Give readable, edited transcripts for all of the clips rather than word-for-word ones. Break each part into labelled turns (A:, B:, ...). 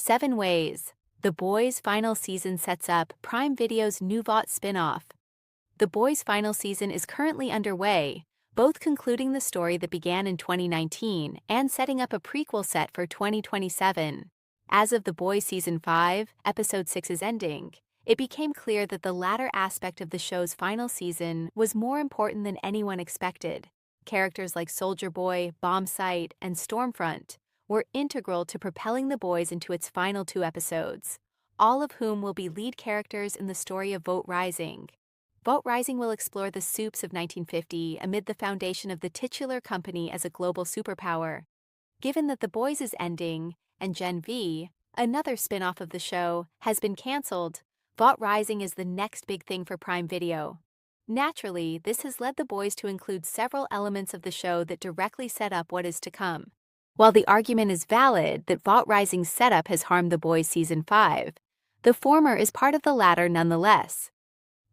A: 7 Ways. The Boys' final season sets up Prime Video's new Vought spinoff. The Boys' final season is currently underway, both concluding the story that began in 2019 and setting up a prequel set for 2027. As of The Boys Season 5, Episode 6 is ending, it became clear that the latter aspect of the show's final season was more important than anyone expected. Characters like Soldier Boy, Bombsight, and Stormfront were integral to propelling the boys into its final 2 episodes, all of whom will be lead characters in the story of Vought Rising. Vought Rising will explore the soups of 1950 amid the foundation of the titular company as a global superpower. Given that The Boys is ending, and Gen V, another spin-off of the show, has been cancelled, Vought Rising is the next big thing for Prime Video. Naturally, this has led The Boys to include several elements of the show that directly set up what is to come. While the argument is valid that Vought Rising's setup has harmed The Boys Season 5, the former is part of the latter nonetheless.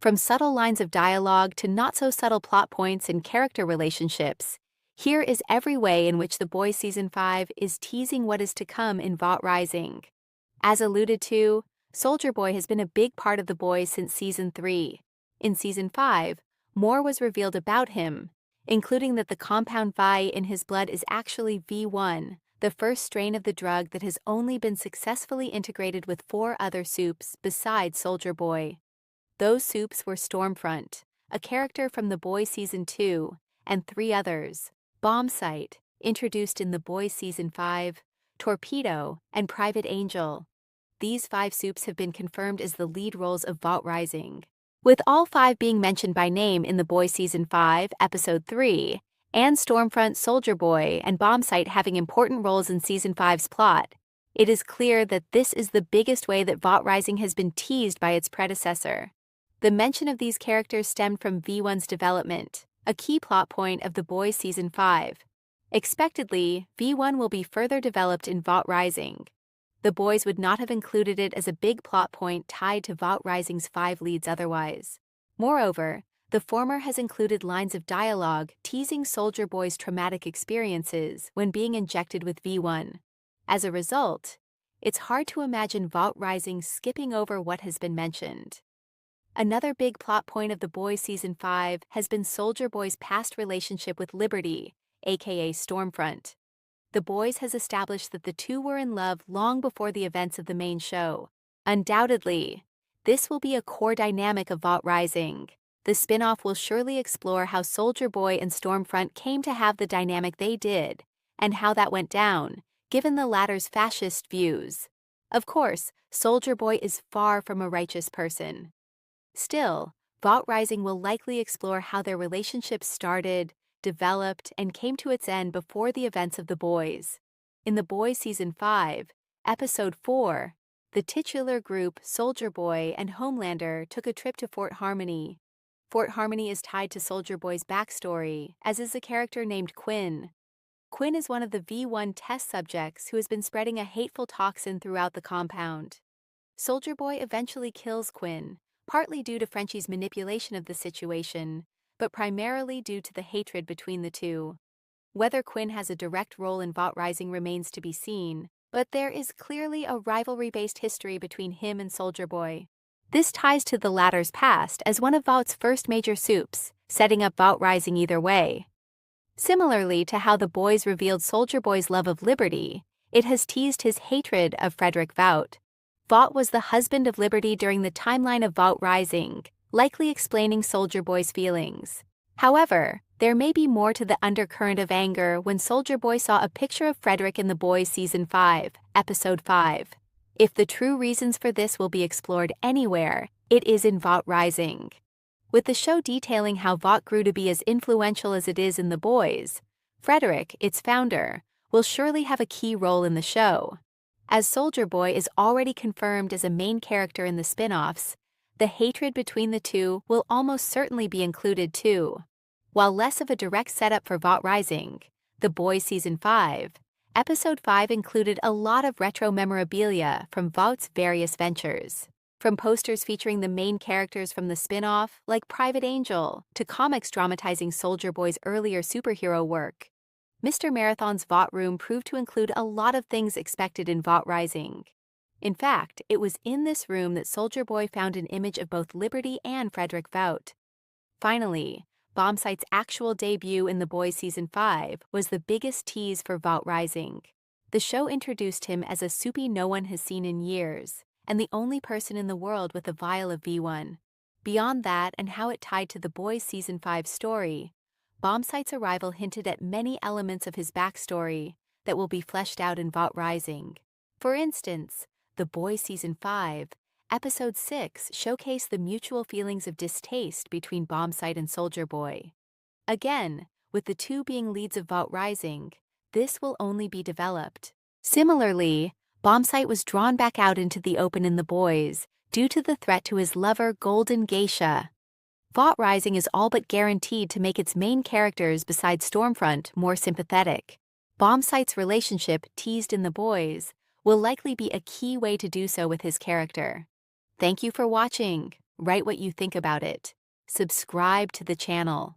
A: From subtle lines of dialogue to not-so-subtle plot points and character relationships, here is every way in which The Boys Season 5 is teasing what is to come in Vought Rising. As alluded to, Soldier Boy has been a big part of The Boys since Season 3. In Season 5, more was revealed about him, including that the compound Vi in his blood is actually V1, the first strain of the drug that has only been successfully integrated with 4 other soups besides Soldier Boy. Those soups were Stormfront, a character from The Boys Season 2, and 3 others: Bombsight, introduced in The Boys Season 5, Torpedo, and Private Angel. These 5 soups have been confirmed as the lead roles of Vought Rising, with all 5 being mentioned by name in The Boys Season 5, Episode 3, and Stormfront, Soldier Boy, and Bombsight having important roles in Season 5's plot. It is clear that this is the biggest way that Vought Rising has been teased by its predecessor. The mention of these characters stemmed from V1's development, a key plot point of The Boys Season 5. Expectedly, V1 will be further developed in Vought Rising. The Boys would not have included it as a big plot point tied to Vought Rising's 5 leads otherwise. Moreover, the former has included lines of dialogue teasing Soldier Boy's traumatic experiences when being injected with V1. As a result, it's hard to imagine Vought Rising skipping over what has been mentioned. Another big plot point of The Boys Season 5 has been Soldier Boy's past relationship with Liberty, aka Stormfront. The Boys has established that the two were in love long before the events of the main show. Undoubtedly, this will be a core dynamic of Vought Rising. The spin-off will surely explore how Soldier Boy and Stormfront came to have the dynamic they did, and how that went down, given the latter's fascist views. Of course, Soldier Boy is far from a righteous person. Still, Vought Rising will likely explore how their relationship started, developed, and came to its end before the events of The Boys. In The Boys Season 5, Episode 4, the titular group Soldier Boy and Homelander took a trip to Fort Harmony. Fort Harmony is tied to Soldier Boy's backstory, as is a character named Quinn. Quinn is one of the V1 test subjects who has been spreading a hateful toxin throughout the compound. Soldier Boy eventually kills Quinn, partly due to Frenchie's manipulation of the situation, but primarily due to the hatred between the two. Whether Quinn has a direct role in Vought Rising remains to be seen, but there is clearly a rivalry-based history between him and Soldier Boy. This ties to the latter's past as one of Vought's first major soups, setting up Vought Rising either way. Similarly to how The Boys revealed Soldier Boy's love of Liberty, it has teased his hatred of Frederick Vought. Vought was the husband of Liberty during the timeline of Vought Rising, likely explaining Soldier Boy's feelings. However, there may be more to the undercurrent of anger when Soldier Boy saw a picture of Frederick in The Boys Season 5, Episode 5. If the true reasons for this will be explored anywhere, it is in Vought Rising. With the show detailing how Vought grew to be as influential as it is in The Boys, Frederick, its founder, will surely have a key role in the show. As Soldier Boy is already confirmed as a main character in the spin-offs, the hatred between the two will almost certainly be included too. While less of a direct setup for Vought Rising, The Boys Season 5, Episode 5 included a lot of retro memorabilia from Vought's various ventures. From posters featuring the main characters from the spin-off, like Private Angel, to comics dramatizing Soldier Boy's earlier superhero work, Mr. Marathon's Vought room proved to include a lot of things expected in Vought Rising. In fact, it was in this room that Soldier Boy found an image of both Liberty and Frederick Vought. Finally, Bombsight's actual debut in The Boys Season 5 was the biggest tease for Vought Rising. The show introduced him as a soupy no one has seen in years, and the only person in the world with a vial of V1. Beyond that and how it tied to The Boys Season 5 story, Bombsight's arrival hinted at many elements of his backstory that will be fleshed out in Vought Rising. For instance, The Boys Season 5, Episode 6 showcased the mutual feelings of distaste between Bombsight and Soldier Boy. Again, with the two being leads of Vought Rising, this will only be developed. Similarly, Bombsight was drawn back out into the open in The Boys due to the threat to his lover Golden Geisha. Vought Rising is all but guaranteed to make its main characters besides Stormfront more sympathetic. Bombsight's relationship, teased in The Boys, will likely be a key way to do so with his character. Thank you for watching. Write what you think about it. Subscribe to the channel.